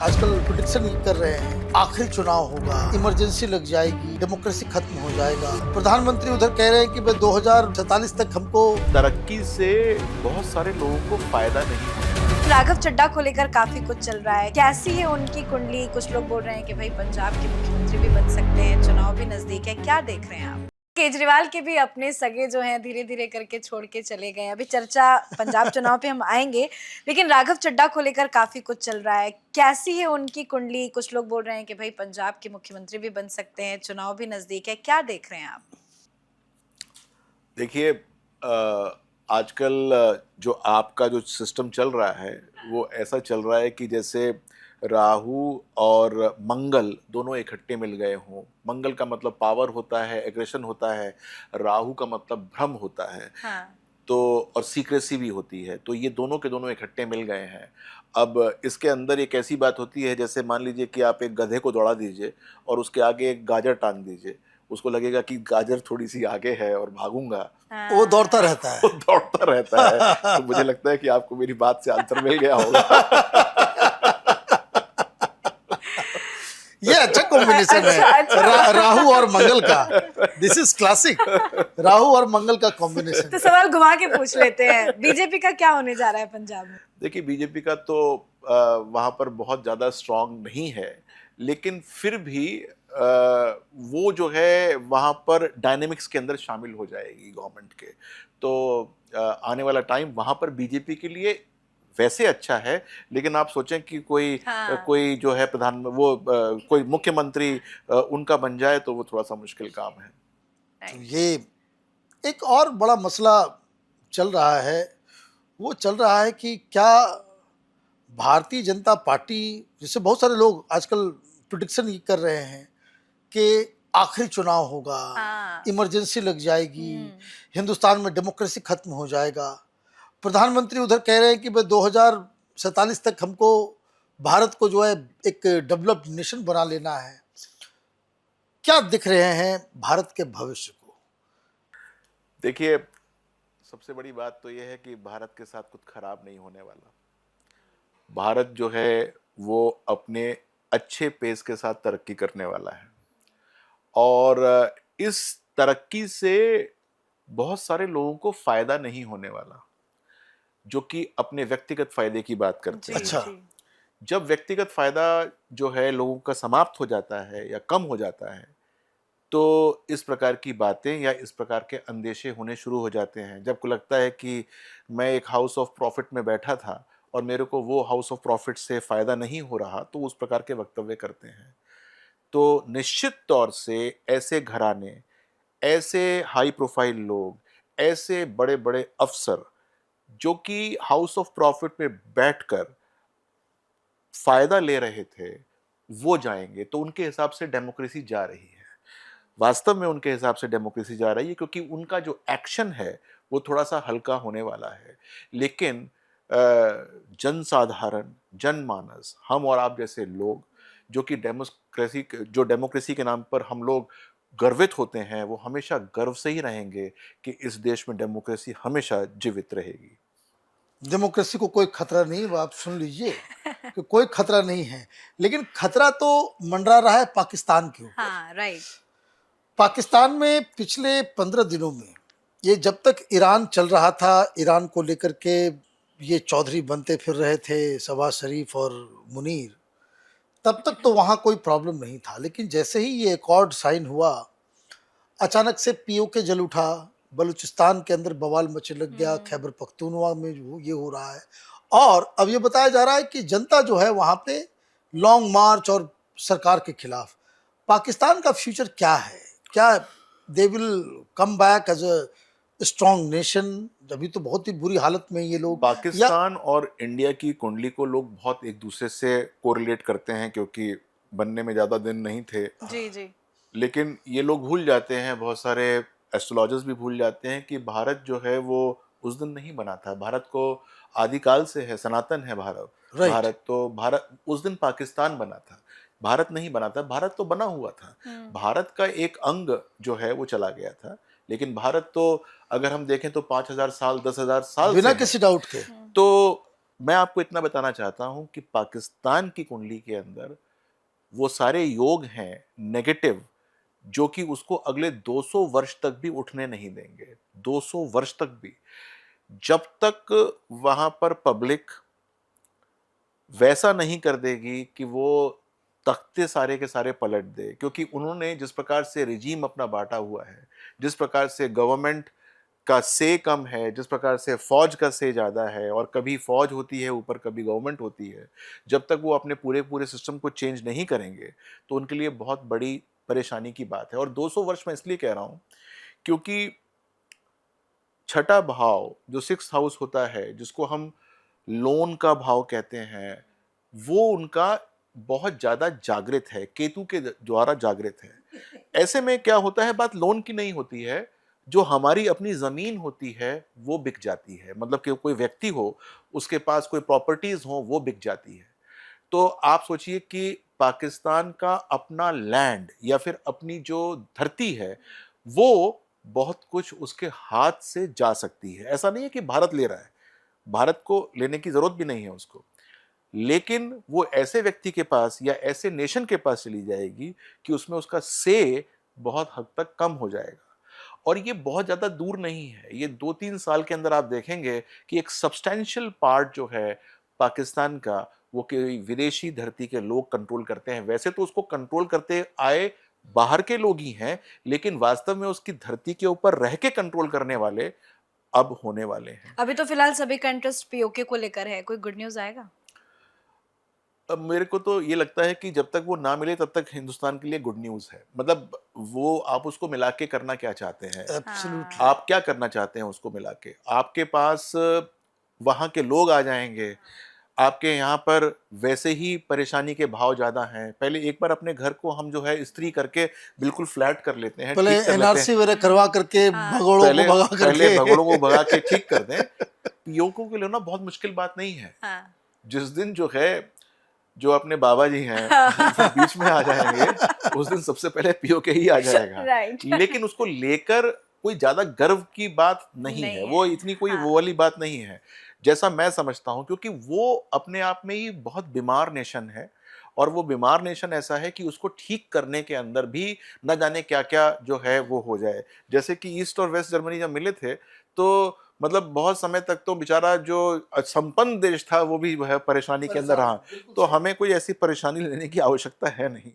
आजकल प्रिडिक्शन ये कर रहे हैं आखिरी चुनाव होगा, इमरजेंसी लग जाएगी, डेमोक्रेसी खत्म हो जाएगा। प्रधानमंत्री उधर कह रहे हैं कि 2047 तक हमको तरक्की से बहुत सारे लोगों को फायदा नहीं है। राघव चड्ढा को लेकर काफी कुछ चल रहा है, कैसी है उनकी कुंडली। कुछ लोग बोल रहे हैं कि भाई पंजाब के मुख्यमंत्री भी बन सकते हैं, चुनाव भी नजदीक है। क्या देख रहे हैं आप? केजरीवाल के भी अपने सगे जो हैं धीरे धीरे करके छोड़ के चले गए। अभी चर्चा पंजाब चुनाव पे हम आएंगे, लेकिन राघव चड्ढा को लेकर काफी कुछ चल रहा है, कैसी है उनकी कुंडली। कुछ लोग बोल रहे हैं कि भाई पंजाब के मुख्यमंत्री भी बन सकते हैं, चुनाव भी नजदीक है। क्या देख रहे हैं आप? देखिए, आजकल जो आपका जो सिस्टम चल रहा है वो ऐसा चल रहा है कि जैसे राहु और मंगल दोनों इकट्ठे मिल गए हों। मंगल का मतलब पावर होता है, एग्रेशन होता है। राहु का मतलब भ्रम होता है। हाँ। तो और सीक्रेसी भी होती है। तो ये दोनों के दोनों इकट्ठे मिल गए हैं। अब इसके अंदर एक ऐसी बात होती है, जैसे मान लीजिए कि आप एक गधे को दौड़ा दीजिए और उसके आगे एक गाजर टांग दीजिए। उसको लगेगा कि गाजर थोड़ी सी आगे है और भागूंगा। वो दौड़ता रहता है। वो दौड़ता रहता है। तो मुझे लगता है कि आपको मेरी बात से आंसर मिल गया होगा। ये अच्छा कॉम्बिनेशन है राहु और मंगल का। This is classic. राहु और मंगल का कॉम्बिनेशन। तो सवाल घुमा के पूछ लेते हैं, बीजेपी का क्या होने जा रहा है पंजाब में? देखिए, बीजेपी का तो वहां पर बहुत ज्यादा स्ट्रांग नहीं है, लेकिन फिर भी वो जो है वहां पर डायनेमिक्स के अंदर शामिल हो जाएगी गवर्नमेंट के। तो आने वाला टाइम वहां पर बीजेपी के लिए वैसे अच्छा है, लेकिन आप सोचें कि कोई जो है कोई मुख्यमंत्री उनका बन जाए तो वो थोड़ा सा मुश्किल काम है। ये एक और बड़ा मसला चल रहा है, वो चल रहा है कि क्या भारतीय जनता पार्टी, जिससे बहुत सारे लोग आजकल प्रिडिक्शन ये कर रहे हैं कि आखिरी चुनाव होगा, इमरजेंसी लग जाएगी, हिंदुस्तान में डेमोक्रेसी खत्म हो जाएगा। प्रधानमंत्री उधर कह रहे हैं कि 2047 तक हमको भारत को जो है एक डेवलप्ड नेशन बना लेना है। क्या दिख रहे हैं भारत के भविष्य को? देखिए, सबसे बड़ी बात तो यह है कि भारत के साथ कुछ खराब नहीं होने वाला। भारत जो है वो अपने अच्छे पेस के साथ तरक्की करने वाला है, और इस तरक्की से बहुत सारे लोगों को फायदा नहीं होने वाला, जो कि अपने व्यक्तिगत फायदे की बात करते हैं। अच्छा। जब व्यक्तिगत फायदा जो है लोगों का समाप्त हो जाता है या कम हो जाता है, तो इस प्रकार की बातें या इस प्रकार के अंदेशे होने शुरू हो जाते हैं। जब को लगता है कि मैं एक हाउस ऑफ प्रॉफिट में बैठा था और मेरे को वो हाउस ऑफ प्रॉफिट से फायदा नहीं हो रहा, तो उस प्रकार के वक्तव्य करते हैं। तो निश्चित तौर से ऐसे घराने, ऐसे हाई प्रोफाइल लोग, ऐसे बड़े बड़े अफसर जो कि हाउस ऑफ प्रॉफिट में बैठकर फायदा ले रहे थे, वो जाएंगे। तो उनके हिसाब से डेमोक्रेसी जा रही है। वास्तव में उनके हिसाब से डेमोक्रेसी जा रही है, क्योंकि उनका जो एक्शन है वो थोड़ा सा हल्का होने वाला है। लेकिन जनसाधारण, जनमानस, हम और आप जैसे लोग जो कि डेमोक्रेसी के नाम पर हम लोग गर्वित होते हैं, वो हमेशा गर्व से ही रहेंगे कि इस देश में डेमोक्रेसी हमेशा जीवित रहेगी। डेमोक्रेसी को कोई खतरा नहीं, वो आप सुन लीजिए कि कोई खतरा नहीं है। लेकिन खतरा तो मंडरा रहा है पाकिस्तान के ऊपर। हाँ, राइट। पाकिस्तान में पिछले 15 दिनों में, ये जब तक ईरान चल रहा था, ईरान को लेकर के ये चौधरी बनते फिर रहे थे, शहबाज शरीफ और मुनीर, तब तक तो वहाँ कोई प्रॉब्लम नहीं था। लेकिन जैसे ही ये एकॉर्ड साइन हुआ, अचानक से पीओके जल उठा, बलूचिस्तान के अंदर बवाल मचे लग गया, खैबर पख्तूनख्वा में ये हो रहा है। और अब ये बताया जा रहा है कि जनता जो है वहाँ पे लॉन्ग मार्च और सरकार के खिलाफ। पाकिस्तान का फ्यूचर क्या है? क्या they will come back as a strong nation? अभी तो बहुत ही बुरी हालत में ये लोग। पाकिस्तान और इंडिया की कुंडली को लोग बहुत एक दूसरे से कोरिलेट करते हैं, क्योंकि बनने में ज्यादा दिन नहीं थे। जी जी। लेकिन ये लोग भूल जाते हैं, बहुत सारे एस्ट्रोलॉजर्स भी भूल जाते हैं कि भारत जो है वो उस दिन नहीं बना था। भारत को आदिकाल से है, सनातन है भारत। Right. भारत उस दिन पाकिस्तान बना था, भारत नहीं बना था। भारत तो बना हुआ था। भारत का एक अंग जो है वो चला गया था, लेकिन भारत तो अगर हम देखें तो 5,000 साल, 10,000 साल बिना से है। किसी डाउट के। तो मैं आपको इतना बताना चाहता हूं कि पाकिस्तान की कुंडली के अंदर वो सारे योग हैं नेगेटिव, जो कि उसको अगले 200 वर्ष तक भी उठने नहीं देंगे। 200 वर्ष तक भी, जब तक वहां पर पब्लिक वैसा नहीं कर देगी कि वो तख्ते सारे के सारे पलट दे। क्योंकि उन्होंने जिस प्रकार से रिजीम अपना बांटा हुआ है, जिस प्रकार से गवर्नमेंट का से कम है, जिस प्रकार से फौज का से ज़्यादा है, और कभी फौज होती है ऊपर, कभी गवर्नमेंट होती है, जब तक वो अपने पूरे पूरे सिस्टम को चेंज नहीं करेंगे तो उनके लिए बहुत बड़ी परेशानी की बात है। और 200 वर्ष मैं इसलिए कह रहा हूँ क्योंकि छठा भाव जो सिक्स हाउस होता है, जिसको हम लोन का भाव कहते हैं, वो उनका बहुत ज्यादा जागृत है, केतु के द्वारा जागृत है। ऐसे में क्या होता है, बात लोन की नहीं होती है, जो हमारी अपनी जमीन होती है वो बिक जाती है। मतलब कि कोई व्यक्ति हो, उसके पास कोई प्रॉपर्टीज हो, वो बिक जाती है। तो आप सोचिए कि पाकिस्तान का अपना लैंड या फिर अपनी जो धरती है, वो बहुत कुछ उसके हाथ से जा सकती है। ऐसा नहीं है कि भारत ले रहा है, भारत को लेने की जरूरत भी नहीं है उसको, लेकिन वो ऐसे व्यक्ति के पास या ऐसे नेशन के पास चली जाएगी कि उसमें उसका से बहुत हद तक कम हो जाएगा। और ये बहुत ज्यादा दूर नहीं है, ये 2-3 साल के अंदर आप देखेंगे कि एक सब्सटैंशियल पार्ट जो है पाकिस्तान का, वो कोई विदेशी धरती के लोग कंट्रोल करते हैं। वैसे तो उसको कंट्रोल करते आए बाहर के लोग ही हैं, लेकिन वास्तव में उसकी धरती के ऊपर रह के कंट्रोल करने वाले अब होने वाले हैं। अभी तो फिलहाल सभी का इंटरेस्ट पीओके को लेकर है, कोई गुड न्यूज आएगा? अब मेरे को तो ये लगता है कि जब तक वो ना मिले तब तक हिंदुस्तान के लिए गुड न्यूज़ है। मतलब वो आप उसको मिला के करना क्या चाहते हैं? एब्सोल्युटली। हाँ। आप क्या करना चाहते हैं उसको मिला के? आपके पास वहाँ के लोग आ जाएँगे, आपके यहाँ पर वैसे ही परेशानी के भाव ज़्यादा हैं। पहले एक बार अपने घर को हम जो है इस्त्री करके बिल्कुल फ्लैट कर लेते हैं, पहले ठीक कर लेते हैं। एनआरसी वगैरह करवा करके हाँ। भगोड़ों को पहले भगा पहले करके भगोड़ों को भगा के ठीक कर दें। पीओके के लिए ना बहुत मुश्किल बात नहीं है। हाँ। जिस दिन जो है, जो अपने बाबा जी हैं वो बीच में आ जाएंगे, उस दिन सबसे पहले पीओके ही आ जाएगा। राइट। लेकिन उसको लेकर कोई ज्यादा गर्व की बात नहीं नहीं है, है। वो इतनी कोई हाँ। वो वाली बात नहीं है, जैसा मैं समझता हूँ। क्योंकि वो अपने आप में ही बहुत बीमार नेशन है, और वो बीमार नेशन ऐसा है कि उसको ठीक करने के अंदर भी न जाने क्या क्या जो है वो हो जाए। जैसे कि ईस्ट और वेस्ट जर्मनी जब मिले थे, तो मतलब बहुत समय तक तो बेचारा जो संपन्न देश था वो भी वह परेशानी के अंदर रहा। तो हमें कोई ऐसी परेशानी लेने की आवश्यकता है नहीं।